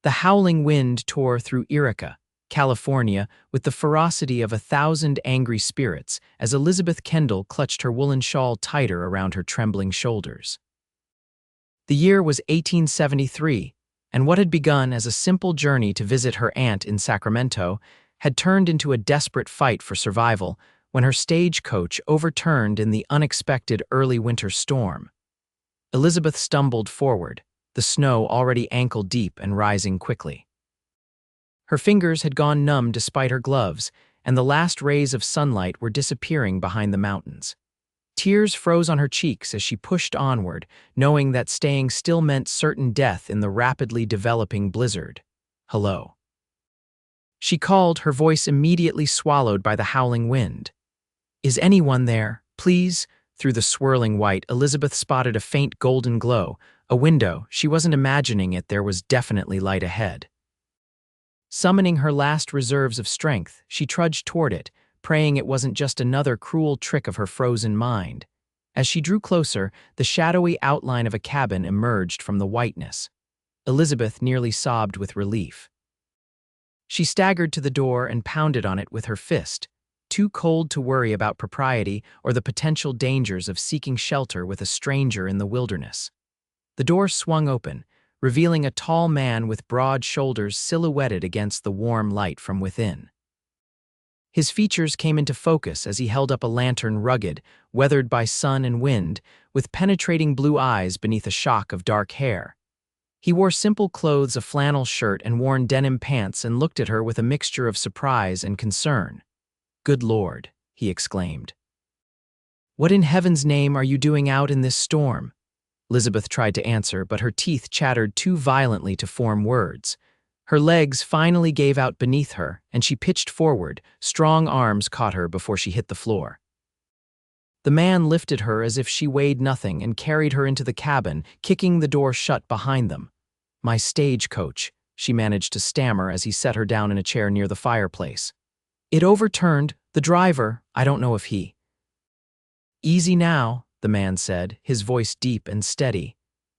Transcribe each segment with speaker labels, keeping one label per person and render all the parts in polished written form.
Speaker 1: The howling wind tore through Irica, California, with the ferocity of 1,000 angry spirits as Elizabeth Kendall clutched her woolen shawl tighter around her trembling shoulders. The year was 1873, and what had begun as a simple journey to visit her aunt in Sacramento had turned into a desperate fight for survival when her stagecoach overturned in the unexpected early winter storm. Elizabeth stumbled forward, the snow already ankle-deep and rising quickly. Her fingers had gone numb despite her gloves, and the last rays of sunlight were disappearing behind the mountains. Tears froze on her cheeks as she pushed onward, knowing that staying still meant certain death in the rapidly developing blizzard. "Hello." She called, her voice immediately swallowed by the howling wind. "Is anyone there, please?" Through the swirling white, Elizabeth spotted a faint golden glow. A window. She wasn't imagining it, there was definitely light ahead. Summoning her last reserves of strength, she trudged toward it, praying it wasn't just another cruel trick of her frozen mind. As she drew closer, the shadowy outline of a cabin emerged from the whiteness. Elizabeth nearly sobbed with relief. She staggered to the door and pounded on it with her fist, too cold to worry about propriety or the potential dangers of seeking shelter with a stranger in the wilderness. The door swung open, revealing a tall man with broad shoulders silhouetted against the warm light from within. His features came into focus as he held up a lantern rugged, weathered by sun and wind, with penetrating blue eyes beneath a shock of dark hair. He wore simple clothes, a flannel shirt and worn denim pants, and looked at her with a mixture of surprise and concern. "Good Lord," he exclaimed. "What in heaven's name are you doing out in this storm?" Elizabeth tried to answer, but her teeth chattered too violently to form words. Her legs finally gave out beneath her, and she pitched forward. Strong arms caught her before she hit the floor. The man lifted her as if she weighed nothing and carried her into the cabin, kicking the door shut behind them. "My stagecoach," she managed to stammer as he set her down in a chair near the fireplace. "It overturned. The driver, I don't know if he—" "Easy now," the man said, his voice deep and steady.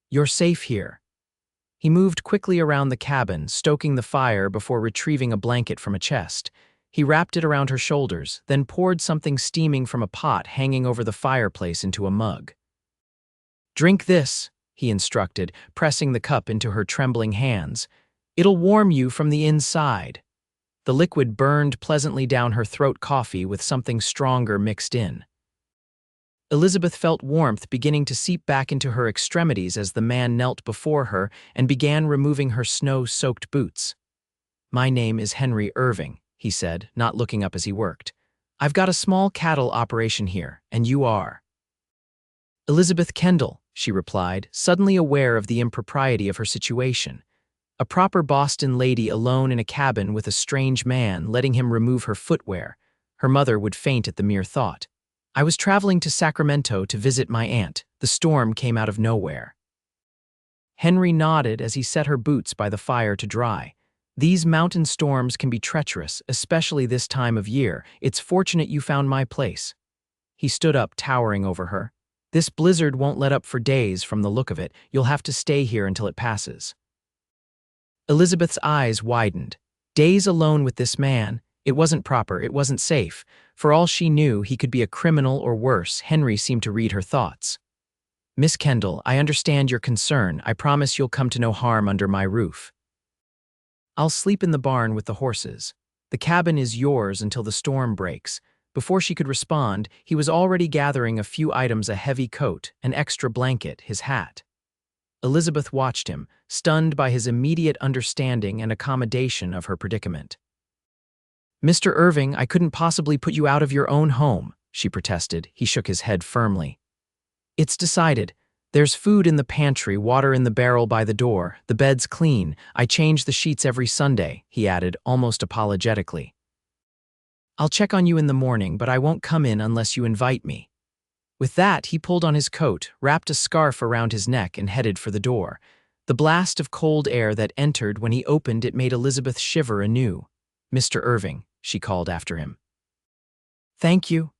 Speaker 1: "You're safe here." He moved quickly around the cabin, stoking the fire before retrieving a blanket from a chest. He wrapped it around her shoulders, then poured something steaming from a pot hanging over the fireplace into a mug. "Drink this," he instructed, pressing the cup into her trembling hands. "It'll warm you from the inside." The liquid burned pleasantly down her throat, coffee with something stronger mixed in. Elizabeth felt warmth beginning to seep back into her extremities as the man knelt before her and began removing her snow-soaked boots. "My name is Henry Irving," he said, not looking up as he worked. "I've got a small cattle operation here, and you are—" "Elizabeth Kendall," she replied, suddenly aware of the impropriety of her situation. A proper Boston lady alone in a cabin with a strange man, letting him remove her footwear. Her mother would faint at the mere thought. "I was traveling to Sacramento to visit my aunt. The storm came out of nowhere." Henry nodded as he set her boots by the fire to dry. "These mountain storms can be treacherous, especially this time of year. It's fortunate you found my place." He stood up, towering over her. "This blizzard won't let up for days from the look of it. You'll have to stay here until it passes." Elizabeth's eyes widened. Days alone with this man? It wasn't proper, it wasn't safe. For all she knew, he could be a criminal or worse. Henry seemed to read her thoughts. "Miss Kendall, I understand your concern. I promise you'll come to no harm under my roof. I'll sleep in the barn with the horses. The cabin is yours until the storm breaks." Before she could respond, he was already gathering a few items: a heavy coat, an extra blanket, his hat. Elizabeth watched him, stunned by his immediate understanding and accommodation of her predicament. "Mr. Irving, I couldn't possibly put you out of your own home," she protested. He shook his head firmly. "It's decided. There's food in the pantry, water in the barrel by the door, the bed's clean. I change the sheets every Sunday," he added, almost apologetically. "I'll check on you in the morning, but I won't come in unless you invite me." With that, he pulled on his coat, wrapped a scarf around his neck, and headed for the door. The blast of cold air that entered when he opened it made Elizabeth shiver anew. "Mr. Irving," she called after him. "Thank you."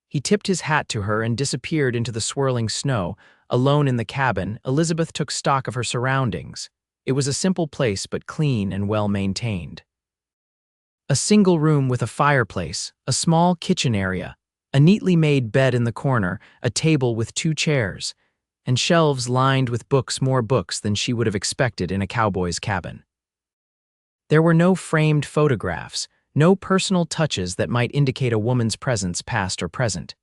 Speaker 1: He tipped his hat to her and disappeared into the swirling snow. Alone in the cabin, Elizabeth took stock of her surroundings. It was a simple place but clean and well-maintained. A single room with a fireplace, a small kitchen area, a neatly made bed in the corner, a table with 2 chairs, and shelves lined with books, more books than she would have expected in a cowboy's cabin. There were no framed photographs, no personal touches that might indicate a woman's presence past or present.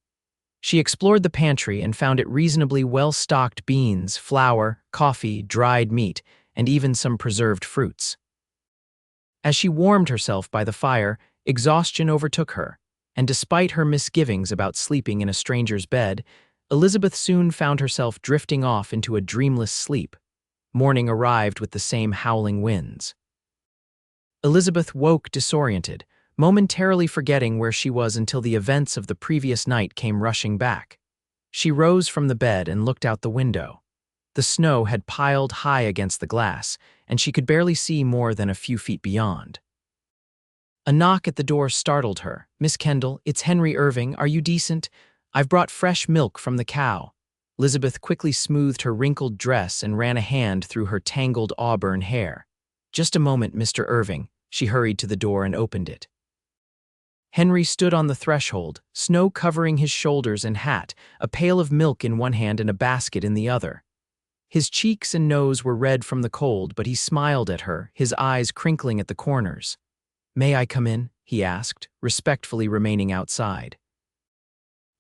Speaker 1: She explored the pantry and found it reasonably well-stocked: beans, flour, coffee, dried meat, and even some preserved fruits. As she warmed herself by the fire, exhaustion overtook her, and despite her misgivings about sleeping in a stranger's bed, Elizabeth soon found herself drifting off into a dreamless sleep. Morning arrived with the same howling winds. Elizabeth woke disoriented, momentarily forgetting where she was until the events of the previous night came rushing back. She rose from the bed and looked out the window. The snow had piled high against the glass, and she could barely see more than a few feet beyond. A knock at the door startled her. "Miss Kendall, it's Henry Irving. Are you decent? I've brought fresh milk from the cow." Elizabeth quickly smoothed her wrinkled dress and ran a hand through her tangled auburn hair. "Just a moment, Mr. Irving." She hurried to the door and opened it. Henry stood on the threshold, snow covering his shoulders and hat, a pail of milk in one hand and a basket in the other. His cheeks and nose were red from the cold, but he smiled at her, his eyes crinkling at the corners. "May I come in?" he asked, respectfully remaining outside.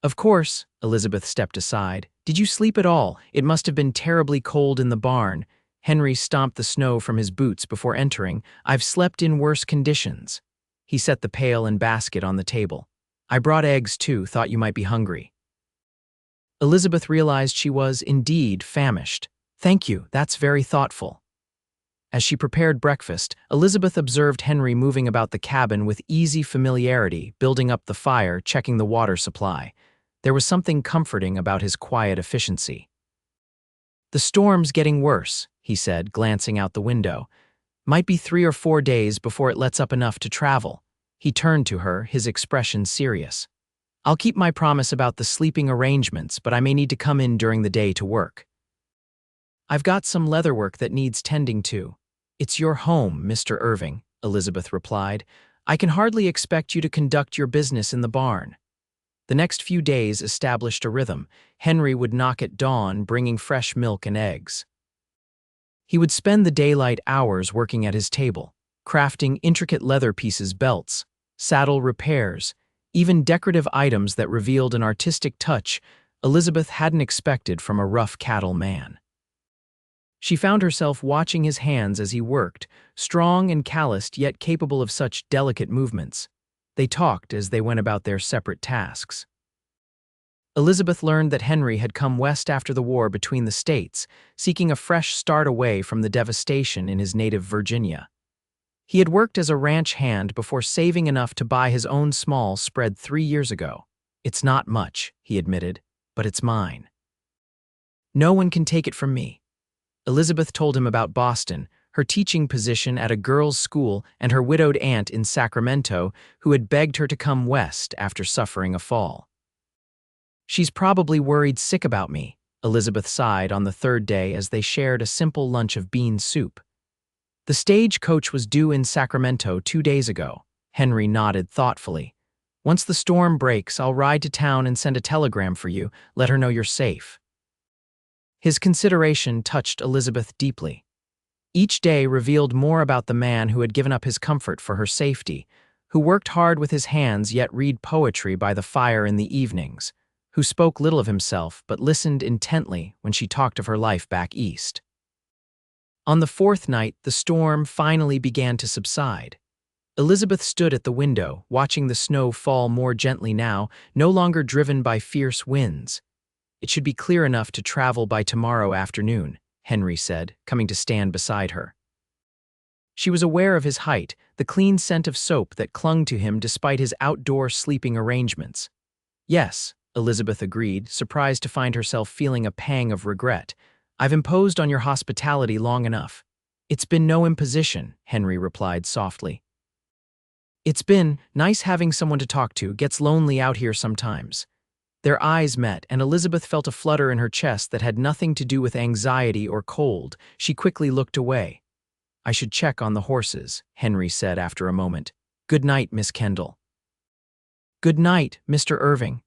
Speaker 1: "Of course." Elizabeth stepped aside. "Did you sleep at all? It must have been terribly cold in the barn." Henry stomped the snow from his boots before entering. "I've slept in worse conditions." He set the pail and basket on the table. "I brought eggs too, thought you might be hungry." Elizabeth realized she was, indeed, famished. "Thank you, that's very thoughtful." As she prepared breakfast, Elizabeth observed Henry moving about the cabin with easy familiarity, building up the fire, checking the water supply. There was something comforting about his quiet efficiency. "The storm's getting worse," he said, glancing out the window. "Might be 3 or 4 days before it lets up enough to travel." He turned to her, his expression serious. "I'll keep my promise about the sleeping arrangements, but I may need to come in during the day to work. I've got some leatherwork that needs tending to." "It's your home, Mr. Irving," Elizabeth replied. "I can hardly expect you to conduct your business in the barn." The next few days established a rhythm. Henry would knock at dawn, bringing fresh milk and eggs. He would spend the daylight hours working at his table, crafting intricate leather pieces, belts, saddle repairs, even decorative items that revealed an artistic touch Elizabeth hadn't expected from a rough cattle man. She found herself watching his hands as he worked, strong and calloused yet capable of such delicate movements. They talked as they went about their separate tasks. Elizabeth learned that Henry had come west after the war between the states, seeking a fresh start away from the devastation in his native Virginia. He had worked as a ranch hand before saving enough to buy his own small spread 3 years ago. "It's not much," he admitted, "but it's mine. No one can take it from me." Elizabeth told him about Boston, her teaching position at a girls' school, and her widowed aunt in Sacramento who had begged her to come west after suffering a fall. "She's probably worried sick about me," Elizabeth sighed on the 3rd day as they shared a simple lunch of bean soup. "The stagecoach was due in Sacramento 2 days ago." Henry nodded thoughtfully. "Once the storm breaks, I'll ride to town and send a telegram for you, let her know you're safe." His consideration touched Elizabeth deeply. Each day revealed more about the man who had given up his comfort for her safety, who worked hard with his hands yet read poetry by the fire in the evenings, who spoke little of himself but listened intently when she talked of her life back east. On the 4th night, the storm finally began to subside. Elizabeth stood at the window, watching the snow fall more gently now, no longer driven by fierce winds. "It should be clear enough to travel by tomorrow afternoon," Henry said, coming to stand beside her. She was aware of his height, the clean scent of soap that clung to him despite his outdoor sleeping arrangements. "Yes," Elizabeth agreed, surprised to find herself feeling a pang of regret. "I've imposed on your hospitality long enough." "It's been no imposition," Henry replied softly. "It's been nice having someone to talk to. Gets lonely out here sometimes." Their eyes met, and Elizabeth felt a flutter in her chest that had nothing to do with anxiety or cold. She quickly looked away. I should check on the horses, Henry said after a moment. Good night, Miss Kendall. Good night, Mr. Irving.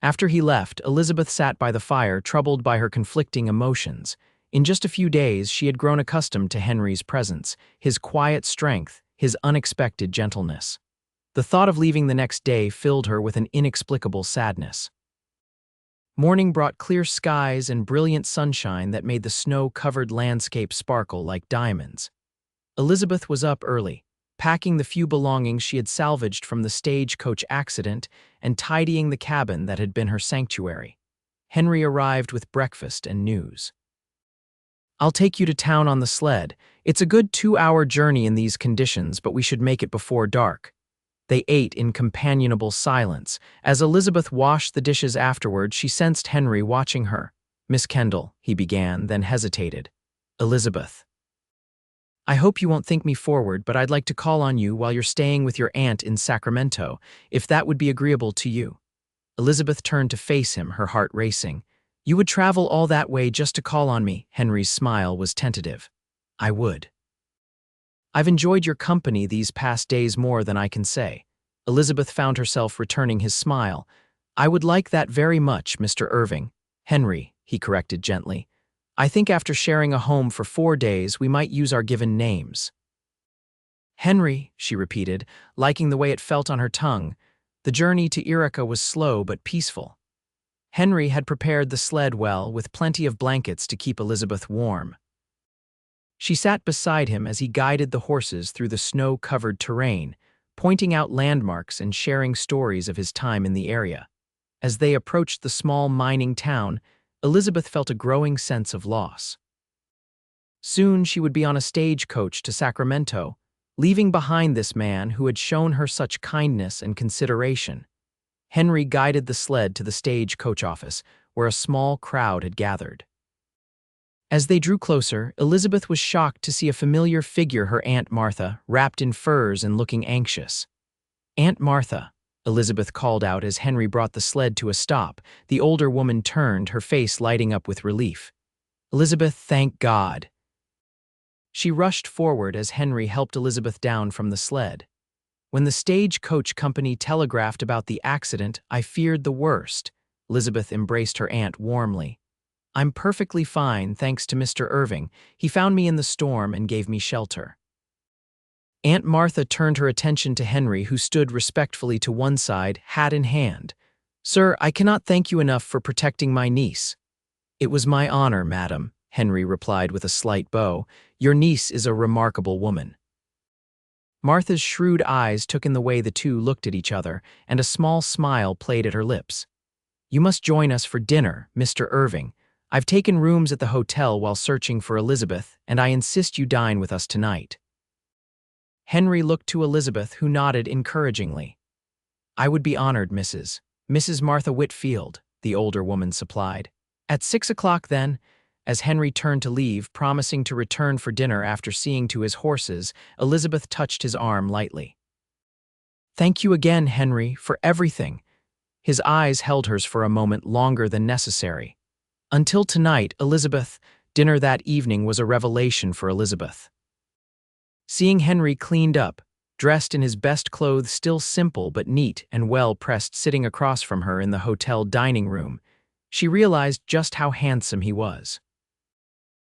Speaker 1: After he left, Elizabeth sat by the fire, troubled by her conflicting emotions. In just a few days, she had grown accustomed to Henry's presence, his quiet strength, his unexpected gentleness. The thought of leaving the next day filled her with an inexplicable sadness. Morning brought clear skies and brilliant sunshine that made the snow-covered landscape sparkle like diamonds. Elizabeth was up early, packing the few belongings she had salvaged from the stagecoach accident and tidying the cabin that had been her sanctuary. Henry arrived with breakfast and news. I'll take you to town on the sled. It's a good 2-hour journey in these conditions, but we should make it before dark. They ate in companionable silence. As Elizabeth washed the dishes afterward, she sensed Henry watching her. Miss Kendall, he began, then hesitated. Elizabeth. I hope you won't think me forward, but I'd like to call on you while you're staying with your aunt in Sacramento, if that would be agreeable to you. Elizabeth turned to face him, her heart racing. You would travel all that way just to call on me? Henry's smile was tentative. I would. I've enjoyed your company these past days more than I can say. Elizabeth found herself returning his smile. I would like that very much, Mr. Irving. Henry, he corrected gently. I think after sharing a home for 4 days, we might use our given names. Henry, she repeated, liking the way it felt on her tongue. The journey to Irica was slow but peaceful. Henry had prepared the sled well, with plenty of blankets to keep Elizabeth warm. She sat beside him as he guided the horses through the snow-covered terrain, pointing out landmarks and sharing stories of his time in the area. As they approached the small mining town, Elizabeth felt a growing sense of loss. Soon she would be on a stagecoach to Sacramento, leaving behind this man who had shown her such kindness and consideration. Henry guided the sled to the stagecoach office, where a small crowd had gathered. As they drew closer, Elizabeth was shocked to see a familiar figure, her Aunt Martha, wrapped in furs and looking anxious. Aunt Martha, Elizabeth called out as Henry brought the sled to a stop. The older woman turned, her face lighting up with relief. Elizabeth, thank God. She rushed forward as Henry helped Elizabeth down from the sled. When the stagecoach company telegraphed about the accident, I feared the worst. Elizabeth embraced her aunt warmly. I'm perfectly fine, thanks to Mr. Irving. He found me in the storm and gave me shelter. Aunt Martha turned her attention to Henry, who stood respectfully to one side, hat in hand. Sir, I cannot thank you enough for protecting my niece. It was my honor, madam, Henry replied with a slight bow. Your niece is a remarkable woman. Martha's shrewd eyes took in the way the two looked at each other, and a small smile played at her lips. You must join us for dinner, Mr. Irving. I've taken rooms at the hotel while searching for Elizabeth, and I insist you dine with us tonight. Henry looked to Elizabeth, who nodded encouragingly. I would be honored, Mrs. Martha Whitfield, the older woman supplied. At 6 o'clock then, as Henry turned to leave, promising to return for dinner after seeing to his horses, Elizabeth touched his arm lightly. Thank you again, Henry, for everything. His eyes held hers for a moment longer than necessary. Until tonight, Elizabeth, dinner that evening was a revelation for Elizabeth. Seeing Henry cleaned up, dressed in his best clothes, still simple but neat and well-pressed, sitting across from her in the hotel dining room, she realized just how handsome he was.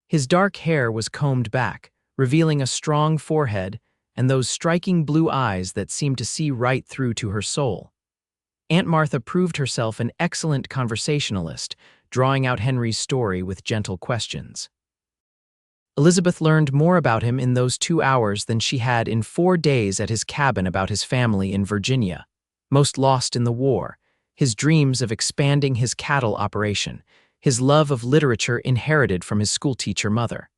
Speaker 1: His dark hair was combed back, revealing a strong forehead and those striking blue eyes that seemed to see right through to her soul. Aunt Martha proved herself an excellent conversationalist, drawing out Henry's story with gentle questions. Elizabeth learned more about him in those 2 hours than she had in 4 days at his cabin, about his family in Virginia, most lost in the war, his dreams of expanding his cattle operation, his love of literature inherited from his schoolteacher mother.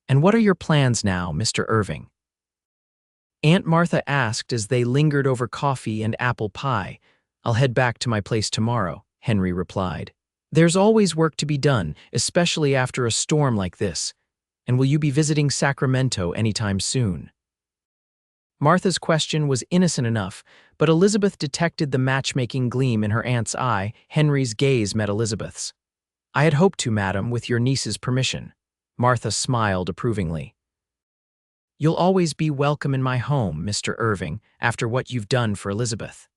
Speaker 1: And what are your plans now, Mr. Irving? Aunt Martha asked as they lingered over coffee and apple pie. I'll head back to my place tomorrow, Henry replied. There's always work to be done, especially after a storm like this. And will you be visiting Sacramento anytime soon? Martha's question was innocent enough, but Elizabeth detected the matchmaking gleam in her aunt's eye. Henry's gaze met Elizabeth's. I had hoped to, madam, with your niece's permission. Martha smiled approvingly. You'll always be welcome in my home, Mr. Irving, after what you've done for Elizabeth."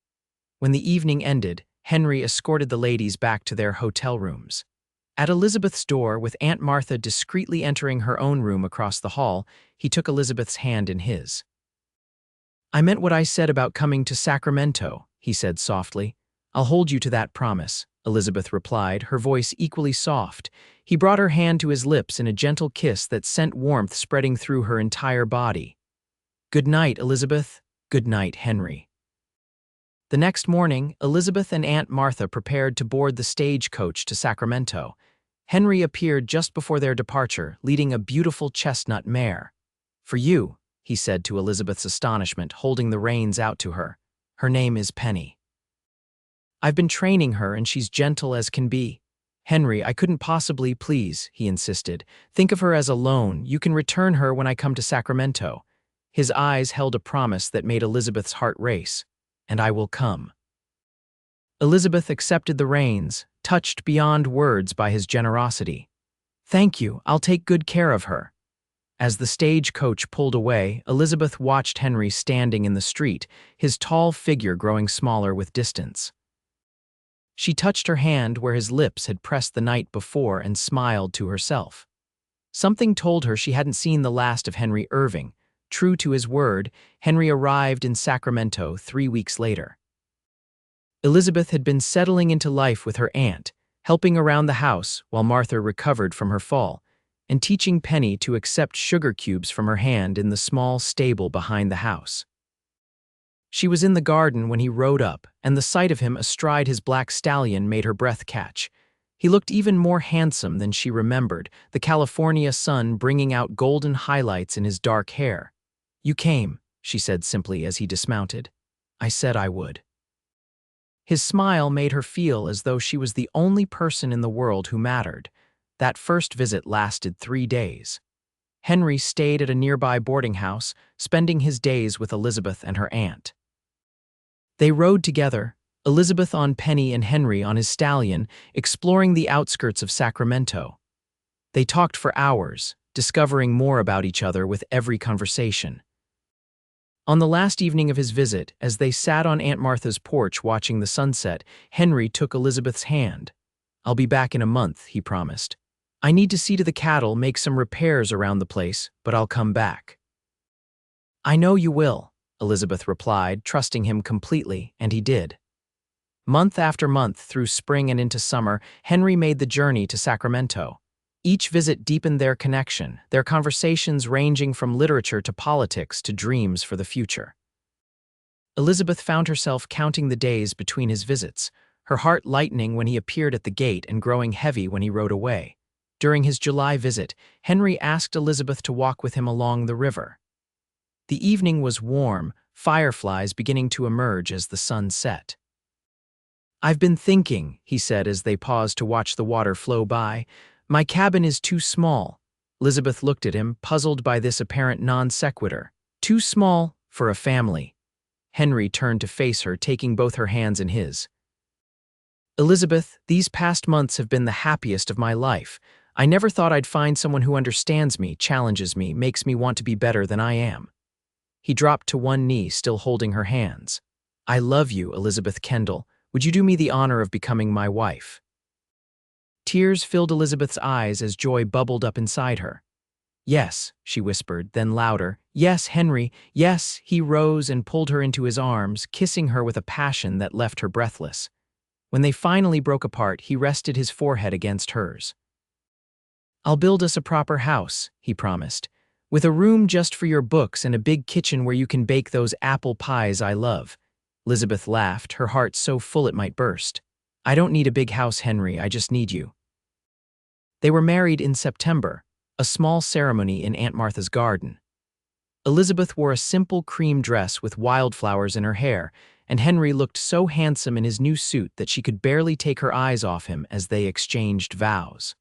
Speaker 1: When the evening ended, Henry escorted the ladies back to their hotel rooms. At Elizabeth's door, with Aunt Martha discreetly entering her own room across the hall, he took Elizabeth's hand in his. "I meant what I said about coming to Sacramento," he said softly. "I'll hold you to that promise," Elizabeth replied, her voice equally soft. He brought her hand to his lips in a gentle kiss that sent warmth spreading through her entire body. "Good night, Elizabeth." "Good night, Henry." The next morning, Elizabeth and Aunt Martha prepared to board the stagecoach to Sacramento. Henry appeared just before their departure, leading a beautiful chestnut mare. "For you," he said to Elizabeth's astonishment, holding the reins out to her. "Her name is Penny. I've been training her and she's gentle as can be." "Henry, I couldn't possibly, please," he insisted. "Think of her as a loan. You can return her when I come to Sacramento." His eyes held a promise that made Elizabeth's heart race. "And I will come." Elizabeth accepted the reins, touched beyond words by his generosity. "Thank you, I'll take good care of her." As the stagecoach pulled away, Elizabeth watched Henry standing in the street, his tall figure growing smaller with distance. She touched her hand where his lips had pressed the night before and smiled to herself. Something told her she hadn't seen the last of Henry Irving. True to his word, Henry arrived in Sacramento 3 weeks later. Elizabeth had been settling into life with her aunt, helping around the house while Martha recovered from her fall, and teaching Penny to accept sugar cubes from her hand in the small stable behind the house. She was in the garden when he rode up, and the sight of him astride his black stallion made her breath catch. He looked even more handsome than she remembered, the California sun bringing out golden highlights in his dark hair. "You came," she said simply as he dismounted. "I said I would." His smile made her feel as though she was the only person in the world who mattered. That first visit lasted 3 days. Henry stayed at a nearby boarding house, spending his days with Elizabeth and her aunt. They rode together, Elizabeth on Penny and Henry on his stallion, exploring the outskirts of Sacramento. They talked for hours, discovering more about each other with every conversation. On the last evening of his visit, as they sat on Aunt Martha's porch watching the sunset, Henry took Elizabeth's hand. "I'll be back in a month," he promised. "I need to see to the cattle, make some repairs around the place, but I'll come back." "I know you will," Elizabeth replied, trusting him completely, and he did. Month after month, through spring and into summer, Henry made the journey to Sacramento. Each visit deepened their connection, their conversations ranging from literature to politics to dreams for the future. Elizabeth found herself counting the days between his visits, her heart lightening when he appeared at the gate and growing heavy when he rode away. During his July visit, Henry asked Elizabeth to walk with him along the river. The evening was warm, fireflies beginning to emerge as the sun set. "I've been thinking," he said as they paused to watch the water flow by. "My cabin is too small." Elizabeth looked at him, puzzled by this apparent non sequitur. "Too small for a family." Henry turned to face her, taking both her hands in his. "Elizabeth, these past months have been the happiest of my life. I never thought I'd find someone who understands me, challenges me, makes me want to be better than I am." He dropped to one knee, still holding her hands. "I love you, Elizabeth Kendall. Would you do me the honor of becoming my wife?" Tears filled Elizabeth's eyes as joy bubbled up inside her. "Yes," she whispered, then louder, "Yes, Henry, yes." He rose and pulled her into his arms, kissing her with a passion that left her breathless. When they finally broke apart, he rested his forehead against hers. "I'll build us a proper house," he promised, "with a room just for your books and a big kitchen where you can bake those apple pies I love." Elizabeth laughed, her heart so full it might burst. "I don't need a big house, Henry, I just need you." They were married in September, a small ceremony in Aunt Martha's garden. Elizabeth wore a simple cream dress with wildflowers in her hair, and Henry looked so handsome in his new suit that she could barely take her eyes off him as they exchanged vows.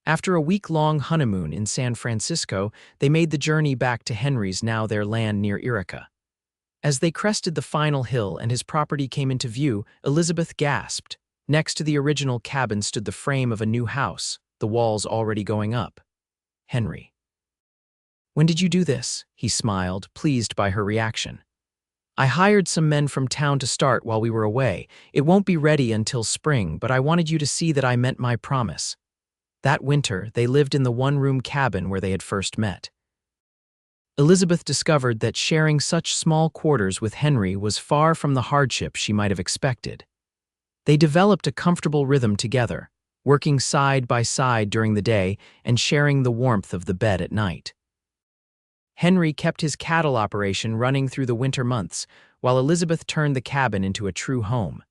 Speaker 1: After a week-long honeymoon in San Francisco, they made the journey back to Henry's, now their land near Irika. As they crested the final hill and his property came into view, Elizabeth gasped. Next to the original cabin stood the frame of a new house, the walls already going up. Henry. "When did you do this?" he smiled, pleased by her reaction. "I hired some men from town to start while we were away. It won't be ready until spring, but I wanted you to see that I meant my promise." That winter, they lived in the one-room cabin where they had first met. Elizabeth discovered that sharing such small quarters with Henry was far from the hardship she might have expected. They developed a comfortable rhythm together, working side by side during the day and sharing the warmth of the bed at night. Henry kept his cattle operation running through the winter months, while Elizabeth turned the cabin into a true home.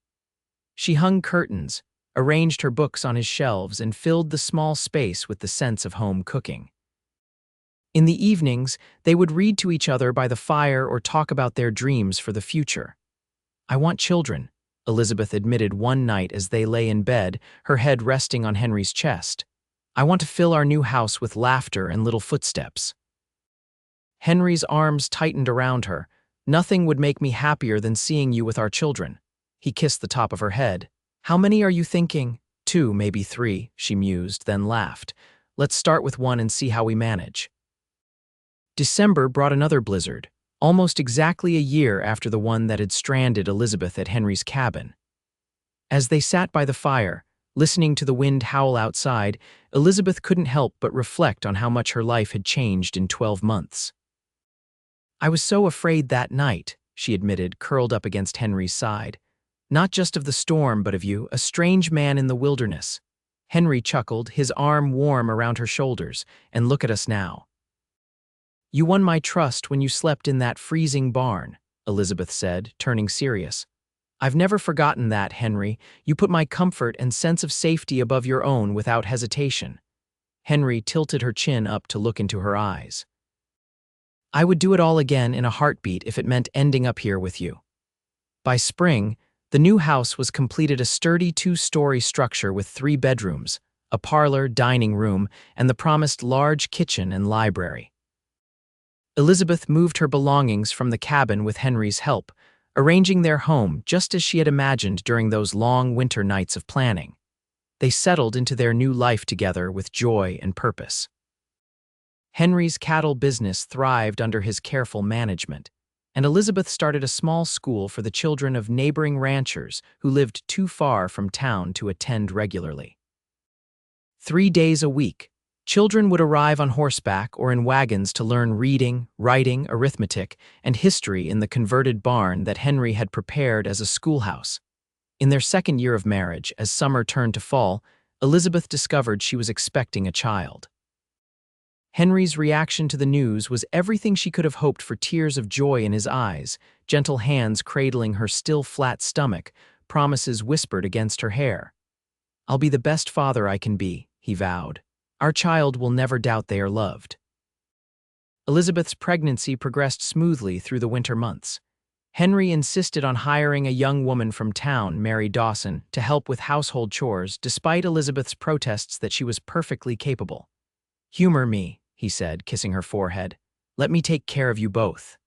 Speaker 1: She hung curtains, arranged her books on his shelves, and filled the small space with the sense of home cooking. In the evenings, they would read to each other by the fire or talk about their dreams for the future. "I want children," Elizabeth admitted one night as they lay in bed, her head resting on Henry's chest. "I want to fill our new house with laughter and little footsteps." Henry's arms tightened around her. "Nothing would make me happier than seeing you with our children." He kissed the top of her head. "How many are you thinking?" "2, maybe 3, she mused, then laughed. "Let's start with 1 and see how we manage." December brought another blizzard, almost exactly a year after the one that had stranded Elizabeth at Henry's cabin. As they sat by the fire, listening to the wind howl outside, Elizabeth couldn't help but reflect on how much her life had changed in 12 months. "I was so afraid that night," she admitted, curled up against Henry's side. "Not just of the storm, but of you, a strange man in the wilderness." Henry chuckled, his arm warm around her shoulders. "And look at us now." "You won my trust when you slept in that freezing barn," Elizabeth said, turning serious. "I've never forgotten that, Henry. You put my comfort and sense of safety above your own without hesitation." Henry tilted her chin up to look into her eyes. "I would do it all again in a heartbeat if it meant ending up here with you." By spring, the new house was completed, a sturdy 2-story structure with 3 bedrooms, a parlor, dining room, and the promised large kitchen and library. Elizabeth moved her belongings from the cabin with Henry's help, arranging their home just as she had imagined during those long winter nights of planning. They settled into their new life together with joy and purpose. Henry's cattle business thrived under his careful management, and Elizabeth started a small school for the children of neighboring ranchers who lived too far from town to attend regularly. 3 days a week, children would arrive on horseback or in wagons to learn reading, writing, arithmetic, and history in the converted barn that Henry had prepared as a schoolhouse. In their second year of marriage, as summer turned to fall, Elizabeth discovered she was expecting a child. Henry's reaction to the news was everything she could have hoped for: tears of joy in his eyes, gentle hands cradling her still flat stomach, promises whispered against her hair. "I'll be the best father I can be," he vowed. "Our child will never doubt they are loved." Elizabeth's pregnancy progressed smoothly through the winter months. Henry insisted on hiring a young woman from town, Mary Dawson, to help with household chores, despite Elizabeth's protests that she was perfectly capable. "Humor me," he said, kissing her forehead. "Let me take care of you both."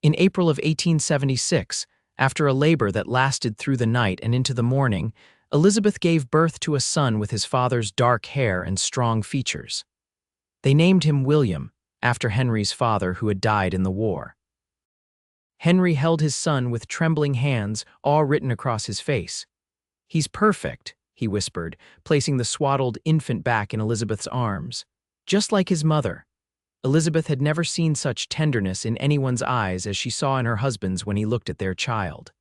Speaker 1: In April of 1876, after a labor that lasted through the night and into the morning, Elizabeth gave birth to a son with his father's dark hair and strong features. They named him William, after Henry's father who had died in the war. Henry held his son with trembling hands, awe written across his face. "He's perfect," he whispered, placing the swaddled infant back in Elizabeth's arms. "Just like his mother." Elizabeth had never seen such tenderness in anyone's eyes as she saw in her husband's when he looked at their child.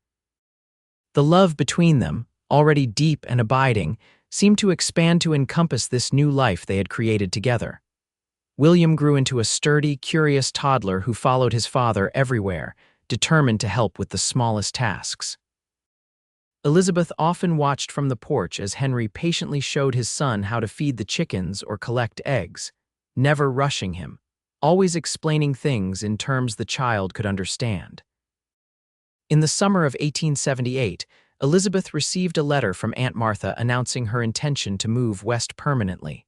Speaker 1: The love between them, already deep and abiding, seemed to expand to encompass this new life they had created together. William grew into a sturdy, curious toddler who followed his father everywhere, determined to help with the smallest tasks. Elizabeth often watched from the porch as Henry patiently showed his son how to feed the chickens or collect eggs, never rushing him, always explaining things in terms the child could understand. In the summer of 1878, Elizabeth received a letter from Aunt Martha announcing her intention to move west permanently.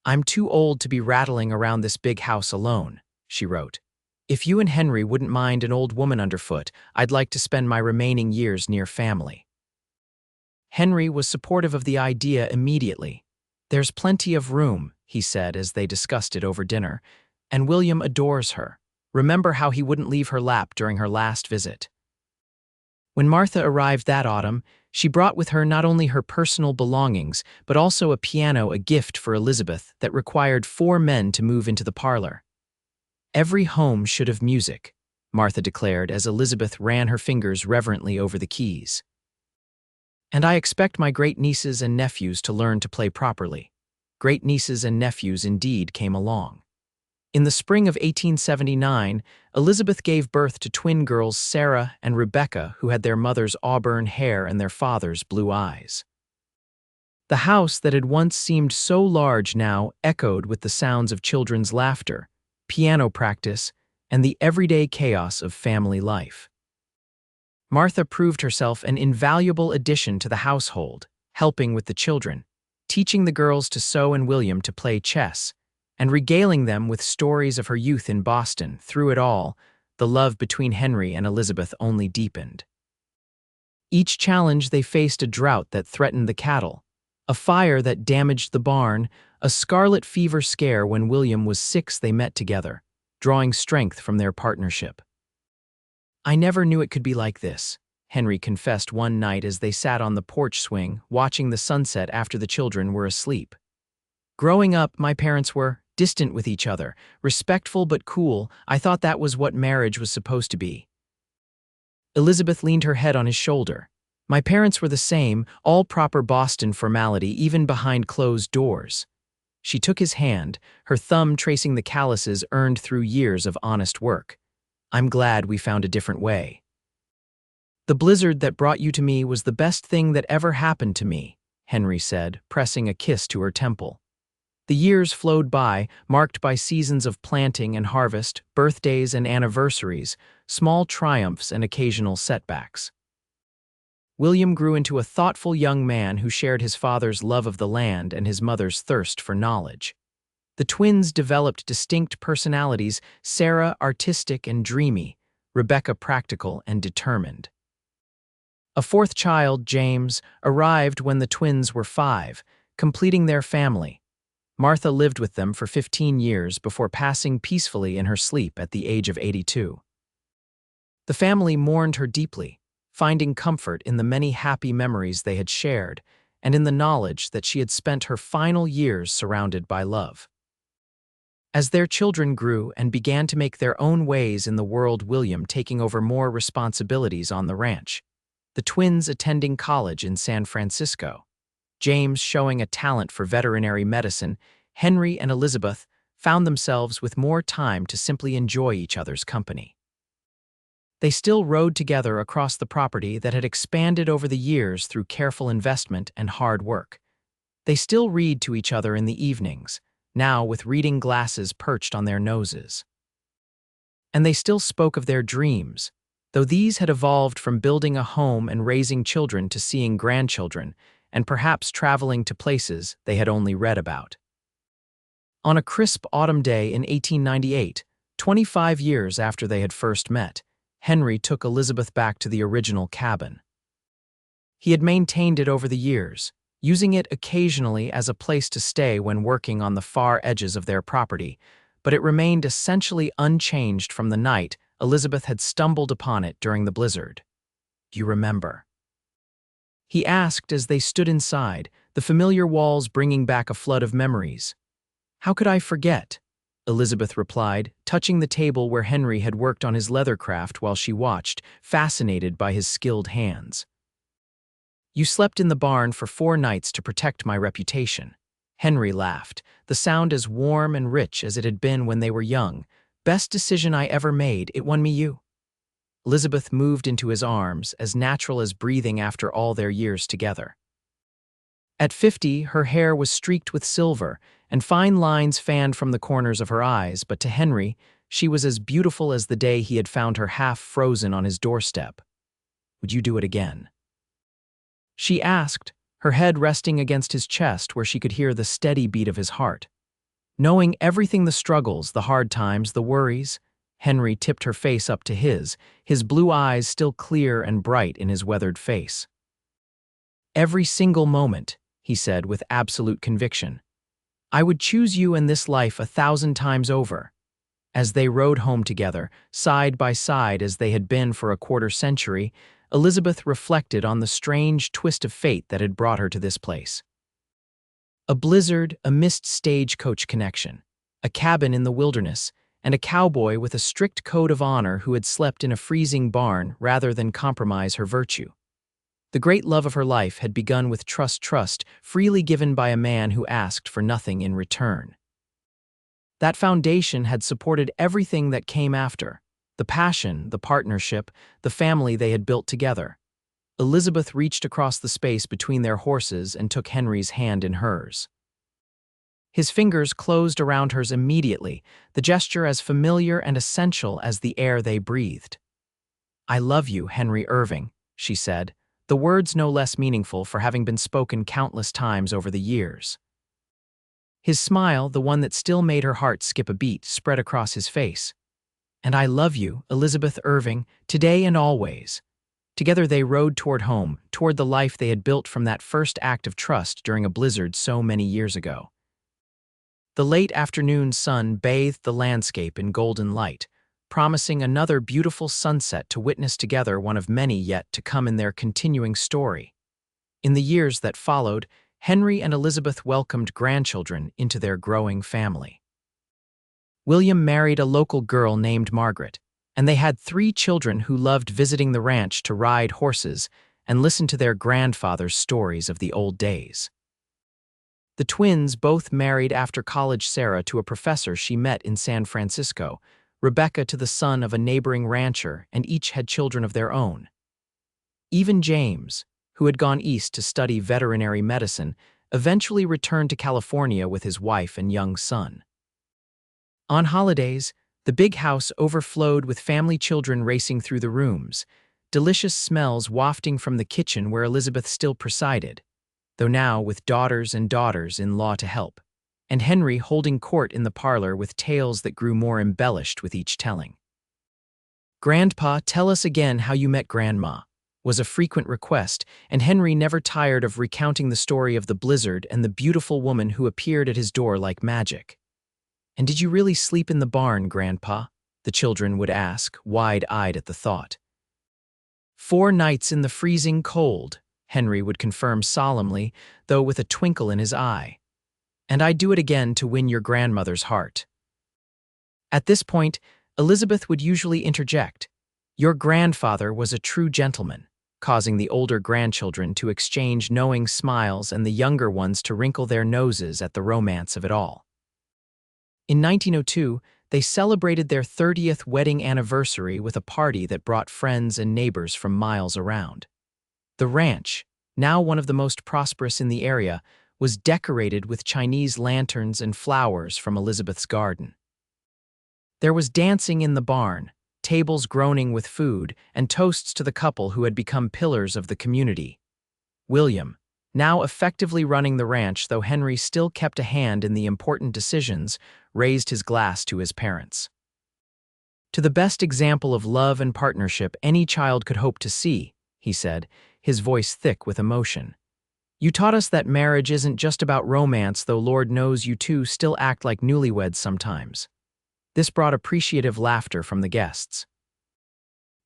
Speaker 1: "I'm too old to be rattling around this big house alone," she wrote. "If you and Henry wouldn't mind an old woman underfoot, I'd like to spend my remaining years near family." Henry was supportive of the idea immediately. "There's plenty of room," he said as they discussed it over dinner. And William adores her. Remember how he wouldn't leave her lap during her last visit. When Martha arrived that autumn, she brought with her not only her personal belongings, but also a piano, a gift for Elizabeth that required 4 men to move into the parlor. "Every home should have music," Martha declared as Elizabeth ran her fingers reverently over the keys. "And I expect my great-nieces and nephews to learn to play properly." Great-nieces and nephews indeed came along. In the spring of 1879, Elizabeth gave birth to twin girls Sarah and Rebecca, who had their mother's auburn hair and their father's blue eyes. The house that had once seemed so large now echoed with the sounds of children's laughter, piano practice, and the everyday chaos of family life. Martha proved herself an invaluable addition to the household, helping with the children, teaching the girls to sew and William to play chess, and regaling them with stories of her youth in Boston. Through it all, the love between Henry and Elizabeth only deepened. Each challenge they faced: a drought that threatened the cattle, a fire that damaged the barn, a scarlet fever scare when William was 6. They met together, drawing strength from their partnership. "I never knew it could be like this," Henry confessed one night as they sat on the porch swing, watching the sunset after the children were asleep. "Growing up, my parents were distant with each other, respectful but cool. I thought that was what marriage was supposed to be." Elizabeth leaned her head on his shoulder. "My parents were the same, all proper Boston formality, even behind closed doors." She took his hand, her thumb tracing the calluses earned through years of honest work. "I'm glad we found a different way. The blizzard that brought you to me was the best thing that ever happened to me," Henry said, pressing a kiss to her temple. The years flowed by, marked by seasons of planting and harvest, birthdays and anniversaries, small triumphs and occasional setbacks. William grew into a thoughtful young man who shared his father's love of the land and his mother's thirst for knowledge. The twins developed distinct personalities: Sarah artistic and dreamy, Rebecca practical and determined. A 4th child, James, arrived when the twins were 5, completing their family. Martha lived with them for 15 years before passing peacefully in her sleep at the age of 82. The family mourned her deeply, finding comfort in the many happy memories they had shared and in the knowledge that she had spent her final years surrounded by love. As their children grew and began to make their own ways in the world, William taking over more responsibilities on the ranch, the twins attending college in San Francisco, James showing a talent for veterinary medicine, Henry and Elizabeth found themselves with more time to simply enjoy each other's company. They still rode together across the property that had expanded over the years through careful investment and hard work. They still read to each other in the evenings, now with reading glasses perched on their noses. And they still spoke of their dreams, though these had evolved from building a home and raising children to seeing grandchildren, and perhaps traveling to places they had only read about. On a crisp autumn day in 1898, 25 years after they had first met, Henry took Elizabeth back to the original cabin. He had maintained it over the years, using it occasionally as a place to stay when working on the far edges of their property, but it remained essentially unchanged from the night Elizabeth had stumbled upon it during the blizzard. "Do you remember?" he asked as they stood inside, the familiar walls bringing back a flood of memories. "How could I forget?" Elizabeth replied, touching the table where Henry had worked on his leathercraft while she watched, fascinated by his skilled hands. "You slept in the barn for 4 nights to protect my reputation." Henry laughed, the sound as warm and rich as it had been when they were young. "Best decision I ever made. It won me you." Elizabeth moved into his arms, as natural as breathing after all their years together. At 50, her hair was streaked with silver, and fine lines fanned from the corners of her eyes, but to Henry, she was as beautiful as the day he had found her half frozen on his doorstep. "Would you do it again?" she asked, her head resting against his chest where she could hear the steady beat of his heart. Knowing everything: the struggles, the hard times, the worries, Henry tipped her face up to his blue eyes still clear and bright in his weathered face. "Every single moment," he said with absolute conviction. "I would choose you in this life 1,000 times over." As they rode home together, side by side as they had been for a quarter-century, Elizabeth reflected on the strange twist of fate that had brought her to this place. A blizzard, a missed stagecoach connection, a cabin in the wilderness, and a cowboy with a strict code of honor who had slept in a freezing barn rather than compromise her virtue. The great love of her life had begun with trust freely given by a man who asked for nothing in return. That foundation had supported everything that came after: the passion, the partnership, the family they had built together. Elizabeth reached across the space between their horses and took Henry's hand in hers. His fingers closed around hers immediately, the gesture as familiar and essential as the air they breathed. "I love you, Henry Irving," she said, the words no less meaningful for having been spoken countless times over the years. His smile, the one that still made her heart skip a beat, spread across his face. "And I love you, Elizabeth Irving, today and always." Together they rode toward home, toward the life they had built from that first act of trust during a blizzard so many years ago. The late afternoon sun bathed the landscape in golden light, promising another beautiful sunset to witness together, one of many yet to come in their continuing story. In the years that followed, Henry and Elizabeth welcomed grandchildren into their growing family. William married a local girl named Margaret, and they had 3 children who loved visiting the ranch to ride horses and listen to their grandfather's stories of the old days. The twins both married after college: Sarah to a professor she met in San Francisco, Rebecca to the son of a neighboring rancher, and each had children of their own. Even James, who had gone east to study veterinary medicine, eventually returned to California with his wife and young son. On holidays, the big house overflowed with family children racing through the rooms, delicious smells wafting from the kitchen where Elizabeth still presided, though now with daughters and daughters-in-law to help, and Henry holding court in the parlor with tales that grew more embellished with each telling. "Grandpa, tell us again how you met Grandma," was a frequent request, and Henry never tired of recounting the story of the blizzard and the beautiful woman who appeared at his door like magic. "And did you really sleep in the barn, Grandpa?" the children would ask, wide-eyed at the thought. "4 nights in the freezing cold," Henry would confirm solemnly, though with a twinkle in his eye. "And I'd do it again to win your grandmother's heart." At this point, Elizabeth would usually interject, "Your grandfather was a true gentleman," causing the older grandchildren to exchange knowing smiles and the younger ones to wrinkle their noses at the romance of it all. In 1902, they celebrated their 30th wedding anniversary with a party that brought friends and neighbors from miles around. The ranch, now one of the most prosperous in the area, was decorated with Chinese lanterns and flowers from Elizabeth's garden. There was dancing in the barn, tables groaning with food, and toasts to the couple who had become pillars of the community. William, now effectively running the ranch though Henry still kept a hand in the important decisions, raised his glass to his parents. "To the best example of love and partnership any child could hope to see," he said, his voice thick with emotion. "You taught us that marriage isn't just about romance, though Lord knows you two still act like newlyweds sometimes." This brought appreciative laughter from the guests.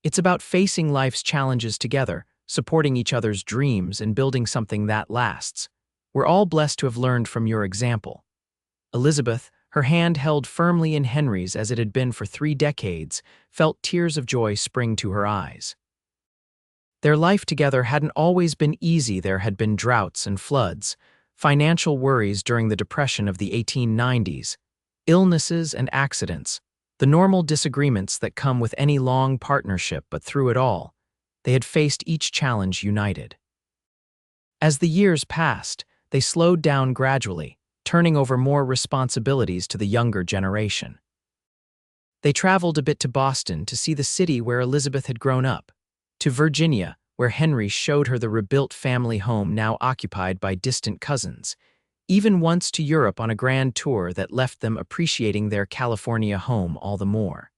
Speaker 1: "It's about facing life's challenges together, supporting each other's dreams, and building something that lasts. We're all blessed to have learned from your example." Elizabeth, her hand held firmly in Henry's as it had been for 3 decades, felt tears of joy spring to her eyes. Their life together hadn't always been easy. There had been droughts and floods, financial worries during the Depression of the 1890s, illnesses and accidents, the normal disagreements that come with any long partnership, but through it all, they had faced each challenge united. As the years passed, they slowed down gradually, turning over more responsibilities to the younger generation. They traveled a bit to Boston to see the city where Elizabeth had grown up, to Virginia, where Henry showed her the rebuilt family home now occupied by distant cousins, even once to Europe on a grand tour that left them appreciating their California home all the more.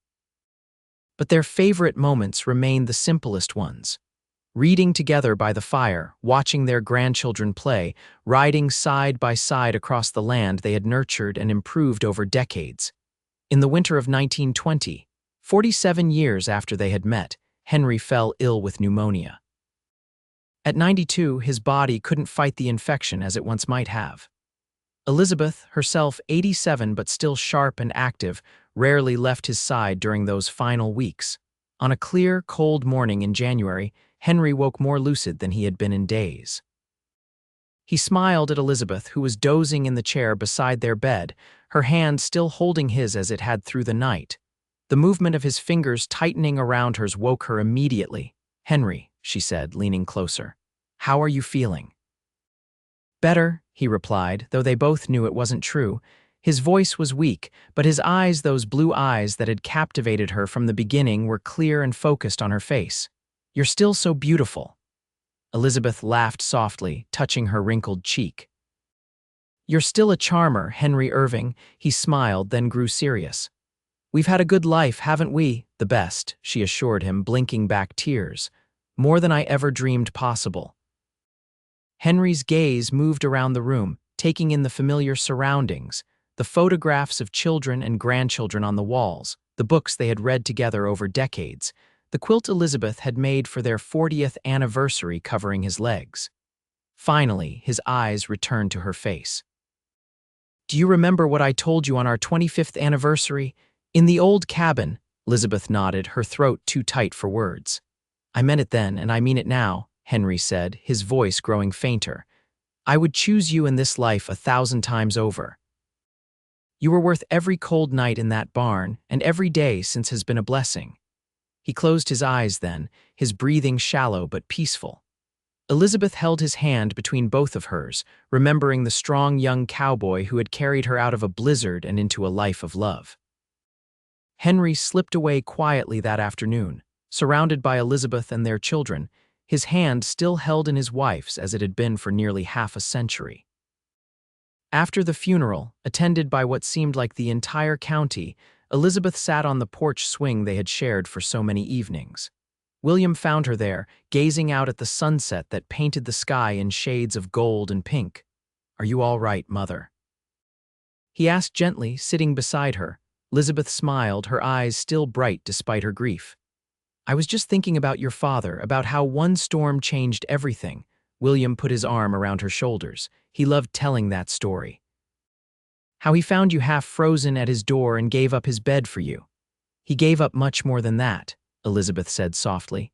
Speaker 1: But their favorite moments remained the simplest ones: reading together by the fire, watching their grandchildren play, riding side by side across the land they had nurtured and improved over decades. In the winter of 1920, 47 years after they had met, Henry fell ill with pneumonia. At 92, his body couldn't fight the infection as it once might have. Elizabeth, herself 87 but still sharp and active, rarely left his side during those final weeks. On a clear, cold morning in January, Henry woke more lucid than he had been in days. He smiled at Elizabeth, who was dozing in the chair beside their bed, her hand still holding his as it had through the night. The movement of his fingers tightening around hers woke her immediately. "Henry," she said, leaning closer, "how are you feeling?" "Better," he replied, though they both knew it wasn't true. His voice was weak, but his eyes, those blue eyes that had captivated her from the beginning, were clear and focused on her face. "You're still so beautiful." Elizabeth laughed softly, touching her wrinkled cheek. "You're still a charmer, Henry Irving," he smiled, then grew serious. "We've had a good life, haven't we?" "The best," she assured him, blinking back tears. "More than I ever dreamed possible." Henry's gaze moved around the room, taking in the familiar surroundings, the photographs of children and grandchildren on the walls, the books they had read together over decades, the quilt Elizabeth had made for their 40th anniversary covering his legs. Finally, his eyes returned to her face. "Do you remember what I told you on our 25th anniversary? In the old cabin?" Elizabeth nodded, her throat too tight for words. "I meant it then, and I mean it now," Henry said, his voice growing fainter. "I would choose you in this life 1,000 times over. You were worth every cold night in that barn, and every day since has been a blessing." He closed his eyes then, his breathing shallow but peaceful. Elizabeth held his hand between both of hers, remembering the strong young cowboy who had carried her out of a blizzard and into a life of love. Henry slipped away quietly that afternoon, surrounded by Elizabeth and their children, his hand still held in his wife's as it had been for nearly half a century. After the funeral, attended by what seemed like the entire county, Elizabeth sat on the porch swing they had shared for so many evenings. William found her there, gazing out at the sunset that painted the sky in shades of gold and pink. "Are you all right, Mother?" he asked gently, sitting beside her. Elizabeth smiled, her eyes still bright despite her grief. "I was just thinking about your father, about how one storm changed everything." William put his arm around her shoulders. He loved telling that story. "How he found you half frozen at his door and gave up his bed for you." "He gave up much more than that," Elizabeth said softly.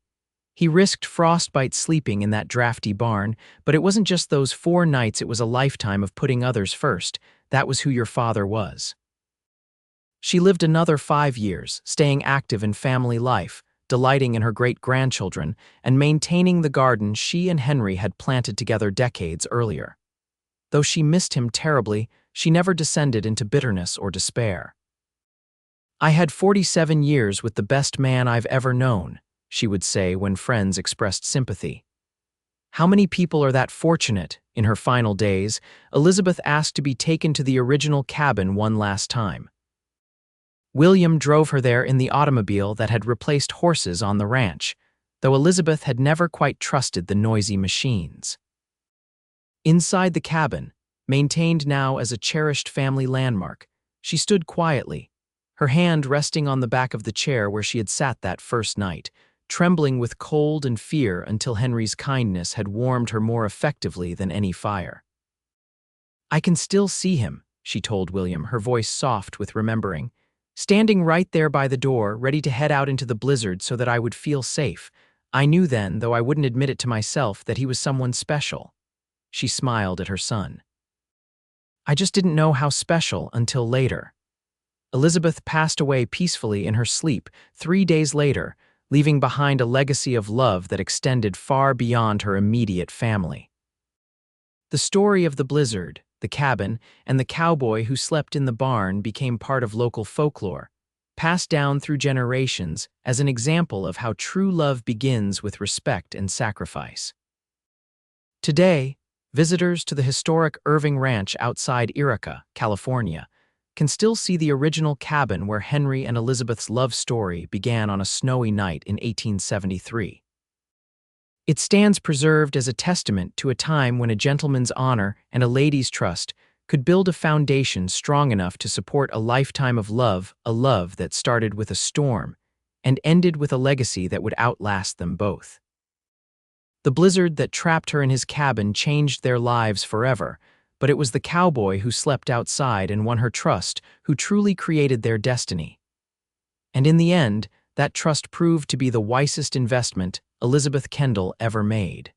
Speaker 1: "He risked frostbite sleeping in that drafty barn, but it wasn't just those 4 nights, it was a lifetime of putting others first. That was who your father was." She lived another 5 years, staying active in family life, delighting in her great-grandchildren, and maintaining the garden she and Henry had planted together decades earlier. Though she missed him terribly, she never descended into bitterness or despair. "I had 47 years with the best man I've ever known," she would say when friends expressed sympathy. How many people are that fortunate? In her final days, Elizabeth asked to be taken to the original cabin one last time. William drove her there in the automobile that had replaced horses on the ranch, though Elizabeth had never quite trusted the noisy machines. Inside the cabin, maintained now as a cherished family landmark, she stood quietly, her hand resting on the back of the chair where she had sat that first night, trembling with cold and fear until Henry's kindness had warmed her more effectively than any fire. "I can still see him," she told William, her voice soft with remembering, "standing right there by the door, ready to head out into the blizzard so that I would feel safe. I knew then, though I wouldn't admit it to myself, that he was someone special." She smiled at her son. "I just didn't know how special until later." Elizabeth passed away peacefully in her sleep 3 days later, leaving behind a legacy of love that extended far beyond her immediate family. The story of the blizzard, the cabin, and the cowboy who slept in the barn became part of local folklore, passed down through generations as an example of how true love begins with respect and sacrifice. Today, visitors to the historic Irving Ranch outside Yreka, California, can still see the original cabin where Henry and Elizabeth's love story began on a snowy night in 1873. It stands preserved as a testament to a time when a gentleman's honor and a lady's trust could build a foundation strong enough to support a lifetime of love, a love that started with a storm and ended with a legacy that would outlast them both. The blizzard that trapped her in his cabin changed their lives forever, but it was the cowboy who slept outside and won her trust who truly created their destiny. And in the end, that trust proved to be the wisest investment Elizabeth Kendall ever made.